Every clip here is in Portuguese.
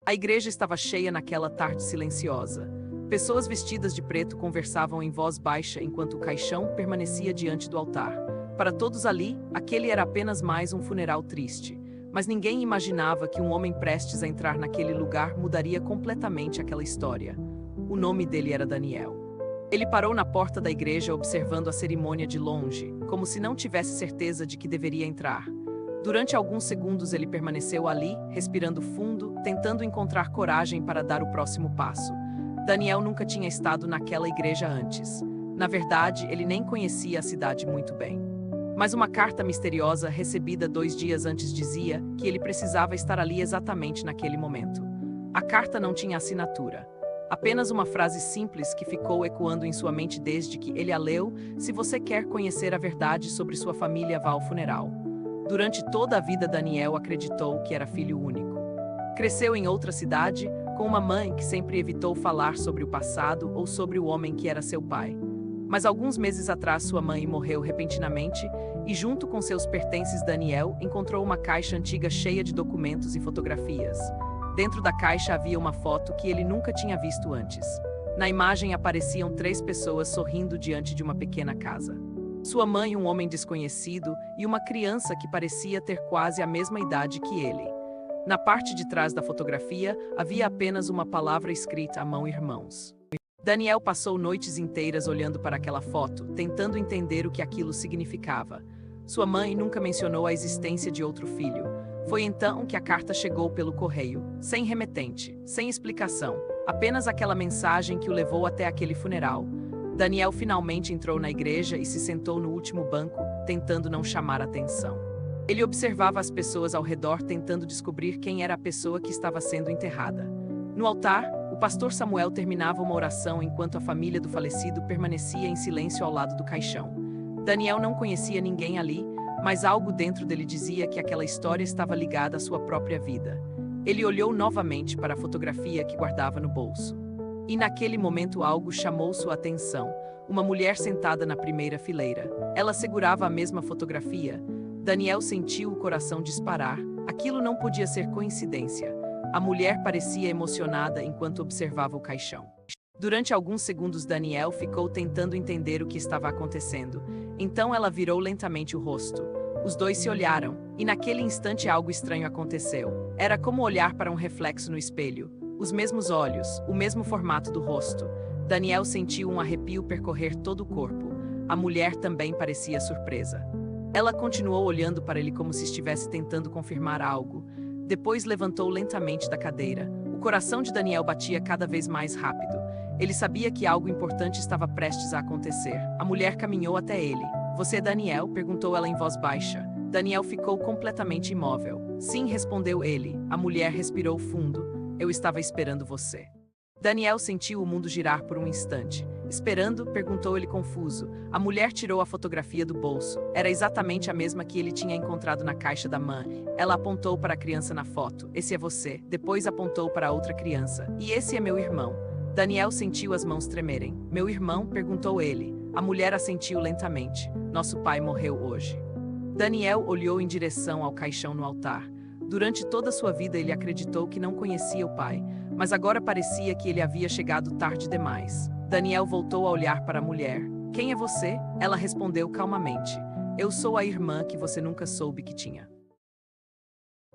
A igreja estava cheia naquela tarde silenciosa. Pessoas vestidas de preto conversavam em voz baixa enquanto o caixão permanecia diante do altar. Para todos ali, aquele era apenas mais um funeral triste. Mas ninguém imaginava que um homem prestes a entrar naquele lugar mudaria completamente aquela história. O nome dele era Daniel. Ele parou na porta da igreja observando a cerimônia de longe, como se não tivesse certeza de que deveria entrar. Durante alguns segundos ele permaneceu ali, respirando fundo, tentando encontrar coragem para dar o próximo passo. Daniel nunca tinha estado naquela igreja antes. Na verdade, ele nem conhecia a cidade muito bem. Mas uma carta misteriosa recebida 2 dias antes dizia que ele precisava estar ali exatamente naquele momento. A carta não tinha assinatura. Apenas uma frase simples que ficou ecoando em sua mente desde que ele a leu: se você quer conhecer a verdade sobre sua família, vá ao funeral. Durante toda a vida, Daniel acreditou que era filho único. Cresceu em outra cidade, com uma mãe que sempre evitou falar sobre o passado ou sobre o homem que era seu pai. Mas alguns meses atrás sua mãe morreu repentinamente e, junto com seus pertences, Daniel encontrou uma caixa antiga cheia de documentos e fotografias. Dentro da caixa havia uma foto que ele nunca tinha visto antes. Na imagem apareciam 3 pessoas sorrindo diante de uma pequena casa. Sua mãe, um homem desconhecido, e uma criança que parecia ter quase a mesma idade que ele. Na parte de trás da fotografia havia apenas uma palavra escrita à mão: irmãos. Daniel passou noites inteiras olhando para aquela foto, tentando entender o que aquilo significava. Sua mãe nunca mencionou a existência de outro filho. Foi então que a carta chegou pelo correio, sem remetente, sem explicação, apenas aquela mensagem que o levou até aquele funeral. Daniel finalmente entrou na igreja e se sentou no último banco, tentando não chamar atenção. Ele observava as pessoas ao redor, tentando descobrir quem era a pessoa que estava sendo enterrada. No altar, o pastor Samuel terminava uma oração enquanto a família do falecido permanecia em silêncio ao lado do caixão. Daniel não conhecia ninguém ali, mas algo dentro dele dizia que aquela história estava ligada à sua própria vida. Ele olhou novamente para a fotografia que guardava no bolso. E naquele momento algo chamou sua atenção. Uma mulher sentada na primeira fileira. Ela segurava a mesma fotografia. Daniel sentiu o coração disparar. Aquilo não podia ser coincidência. A mulher parecia emocionada enquanto observava o caixão. Durante alguns segundos, Daniel ficou tentando entender o que estava acontecendo. Então ela virou lentamente o rosto. Os dois se olharam, e naquele instante algo estranho aconteceu. Era como olhar para um reflexo no espelho. Os mesmos olhos, o mesmo formato do rosto. Daniel sentiu um arrepio percorrer todo o corpo. A mulher também parecia surpresa. Ela continuou olhando para ele como se estivesse tentando confirmar algo. Depois levantou lentamente da cadeira. O coração de Daniel batia cada vez mais rápido. Ele sabia que algo importante estava prestes a acontecer. A mulher caminhou até ele. "Você é Daniel?", perguntou ela em voz baixa. Daniel ficou completamente imóvel. "Sim", respondeu ele. A mulher respirou fundo. "Eu estava esperando você." Daniel sentiu o mundo girar por um instante. "Esperando?", perguntou ele confuso. A mulher tirou a fotografia do bolso. Era exatamente a mesma que ele tinha encontrado na caixa da mãe. Ela apontou para a criança na foto. "Esse é você." Depois apontou para a outra criança. "E esse é meu irmão." Daniel sentiu as mãos tremerem. "Meu irmão?", perguntou ele. A mulher assentiu lentamente. "Nosso pai morreu hoje." Daniel olhou em direção ao caixão no altar. Durante toda a sua vida ele acreditou que não conhecia o pai, mas agora parecia que ele havia chegado tarde demais. Daniel voltou a olhar para a mulher. "Quem é você?", ela respondeu calmamente. "Eu sou a irmã que você nunca soube que tinha."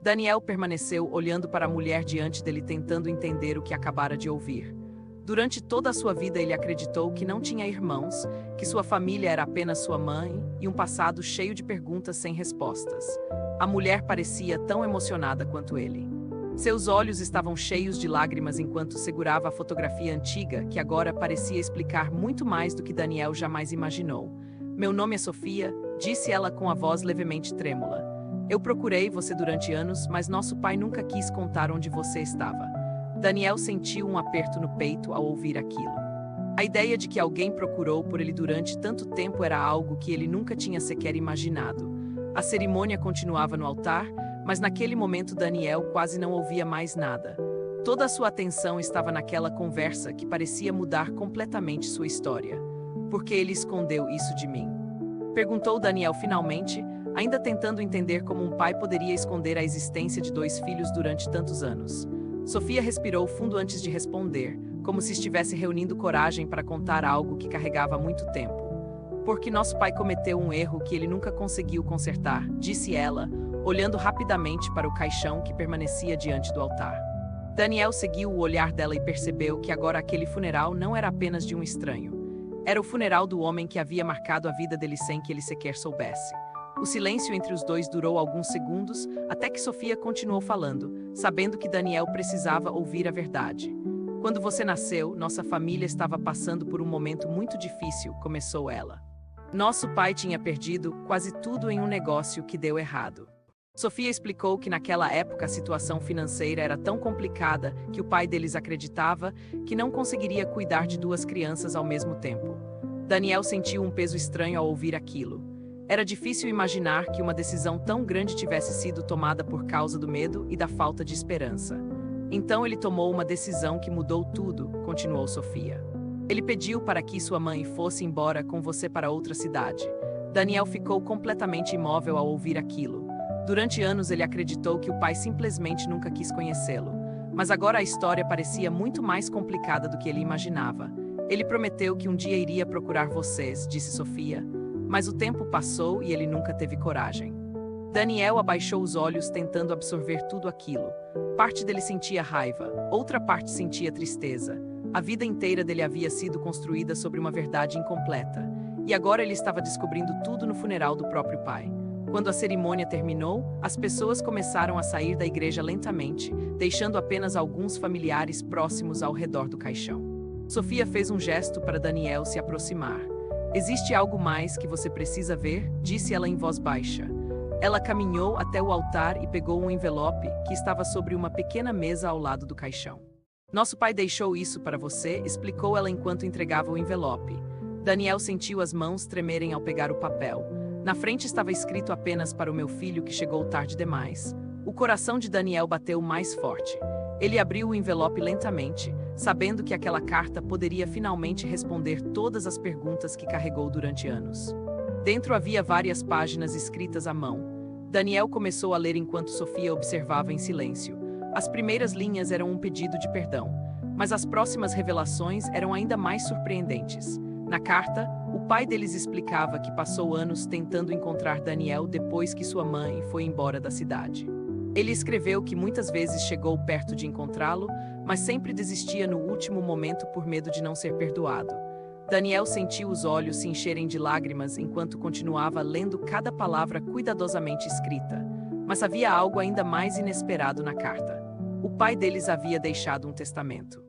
Daniel permaneceu olhando para a mulher diante dele, tentando entender o que acabara de ouvir. Durante toda a sua vida ele acreditou que não tinha irmãos, que sua família era apenas sua mãe e um passado cheio de perguntas sem respostas. A mulher parecia tão emocionada quanto ele. Seus olhos estavam cheios de lágrimas enquanto segurava a fotografia antiga, que agora parecia explicar muito mais do que Daniel jamais imaginou. "Meu nome é Sofia", disse ela com a voz levemente trêmula. "Eu procurei você durante anos, mas nosso pai nunca quis contar onde você estava." Daniel sentiu um aperto no peito ao ouvir aquilo. A ideia de que alguém procurou por ele durante tanto tempo era algo que ele nunca tinha sequer imaginado. A cerimônia continuava no altar, mas naquele momento Daniel quase não ouvia mais nada. Toda a sua atenção estava naquela conversa que parecia mudar completamente sua história. "Por que ele escondeu isso de mim?", perguntou Daniel finalmente, ainda tentando entender como um pai poderia esconder a existência de 2 filhos durante tantos anos. Sofia respirou fundo antes de responder, como se estivesse reunindo coragem para contar algo que carregava há muito tempo. Porque nosso pai cometeu um erro que ele nunca conseguiu consertar, disse ela, olhando rapidamente para o caixão que permanecia diante do altar. Daniel seguiu o olhar dela e percebeu que agora aquele funeral não era apenas de um estranho. Era o funeral do homem que havia marcado a vida dele sem que ele sequer soubesse. O silêncio entre os dois durou alguns segundos, até que Sofia continuou falando, sabendo que Daniel precisava ouvir a verdade. Quando você nasceu, nossa família estava passando por um momento muito difícil, começou ela. Nosso pai tinha perdido quase tudo em um negócio que deu errado. Sofia explicou que naquela época a situação financeira era tão complicada que o pai deles acreditava que não conseguiria cuidar de duas crianças ao mesmo tempo. Daniel sentiu um peso estranho ao ouvir aquilo. Era difícil imaginar que uma decisão tão grande tivesse sido tomada por causa do medo e da falta de esperança. Então ele tomou uma decisão que mudou tudo, continuou Sofia. Ele pediu para que sua mãe fosse embora com você para outra cidade. Daniel ficou completamente imóvel ao ouvir aquilo. Durante anos ele acreditou que o pai simplesmente nunca quis conhecê-lo. Mas agora a história parecia muito mais complicada do que ele imaginava. Ele prometeu que um dia iria procurar vocês, disse Sofia. Mas o tempo passou e ele nunca teve coragem. Daniel abaixou os olhos tentando absorver tudo aquilo. Parte dele sentia raiva, outra parte sentia tristeza. A vida inteira dele havia sido construída sobre uma verdade incompleta. E agora ele estava descobrindo tudo no funeral do próprio pai. Quando a cerimônia terminou, as pessoas começaram a sair da igreja lentamente, deixando apenas alguns familiares próximos ao redor do caixão. Sofia fez um gesto para Daniel se aproximar. Existe algo mais que você precisa ver? Disse ela em voz baixa. Ela caminhou até o altar e pegou um envelope que estava sobre uma pequena mesa ao lado do caixão. Nosso pai deixou isso para você, explicou ela enquanto entregava o envelope. Daniel sentiu as mãos tremerem ao pegar o papel. Na frente estava escrito apenas para o meu filho que chegou tarde demais. O coração de Daniel bateu mais forte. Ele abriu o envelope lentamente, sabendo que aquela carta poderia finalmente responder todas as perguntas que carregou durante anos. Dentro havia várias páginas escritas à mão. Daniel começou a ler enquanto Sofia observava em silêncio. As primeiras linhas eram um pedido de perdão, mas as próximas revelações eram ainda mais surpreendentes. Na carta, o pai deles explicava que passou anos tentando encontrar Daniel depois que sua mãe foi embora da cidade. Ele escreveu que muitas vezes chegou perto de encontrá-lo, mas sempre desistia no último momento por medo de não ser perdoado. Daniel sentiu os olhos se encherem de lágrimas enquanto continuava lendo cada palavra cuidadosamente escrita. Mas havia algo ainda mais inesperado na carta. O pai deles havia deixado um testamento.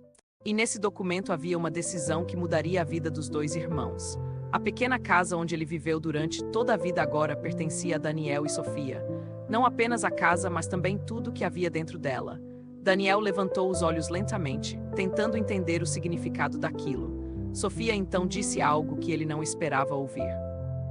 E nesse documento havia uma decisão que mudaria a vida dos dois irmãos. A pequena casa onde ele viveu durante toda a vida agora pertencia a Daniel e Sofia. Não apenas a casa, mas também tudo que havia dentro dela. Daniel levantou os olhos lentamente, tentando entender o significado daquilo. Sofia então disse algo que ele não esperava ouvir.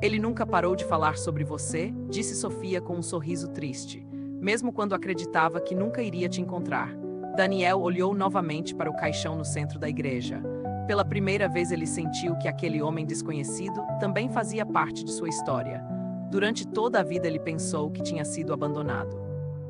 Ele nunca parou de falar sobre você, disse Sofia com um sorriso triste, mesmo quando acreditava que nunca iria te encontrar. Daniel olhou novamente para o caixão no centro da igreja. Pela primeira vez ele sentiu que aquele homem desconhecido também fazia parte de sua história. Durante toda a vida ele pensou que tinha sido abandonado.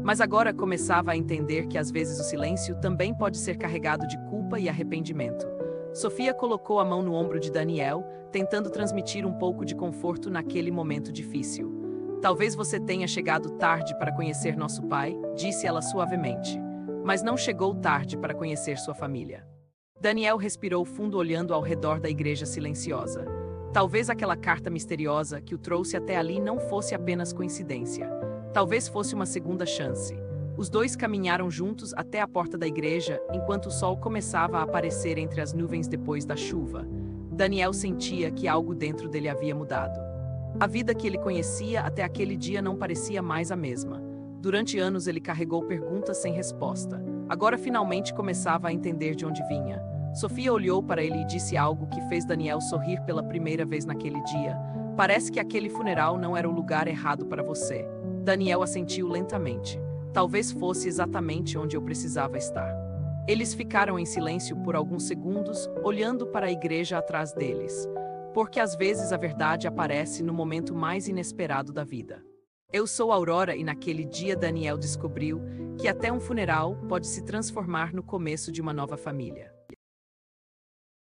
Mas agora começava a entender que às vezes o silêncio também pode ser carregado de culpa e arrependimento. Sofia colocou a mão no ombro de Daniel, tentando transmitir um pouco de conforto naquele momento difícil. Talvez você tenha chegado tarde para conhecer nosso pai, disse ela suavemente. Mas não chegou tarde para conhecer sua família. Daniel respirou fundo olhando ao redor da igreja silenciosa. Talvez aquela carta misteriosa que o trouxe até ali não fosse apenas coincidência. Talvez fosse uma segunda chance. Os dois caminharam juntos até a porta da igreja, enquanto o sol começava a aparecer entre as nuvens depois da chuva. Daniel sentia que algo dentro dele havia mudado. A vida que ele conhecia até aquele dia não parecia mais a mesma. Durante anos ele carregou perguntas sem resposta. Agora finalmente começava a entender de onde vinha. Sofia olhou para ele e disse algo que fez Daniel sorrir pela primeira vez naquele dia. Parece que aquele funeral não era o lugar errado para você. Daniel assentiu lentamente. Talvez fosse exatamente onde eu precisava estar. Eles ficaram em silêncio por alguns segundos, olhando para a igreja atrás deles. Porque às vezes a verdade aparece no momento mais inesperado da vida. Eu sou Aurora e naquele dia Daniel descobriu que até um funeral pode se transformar no começo de uma nova família.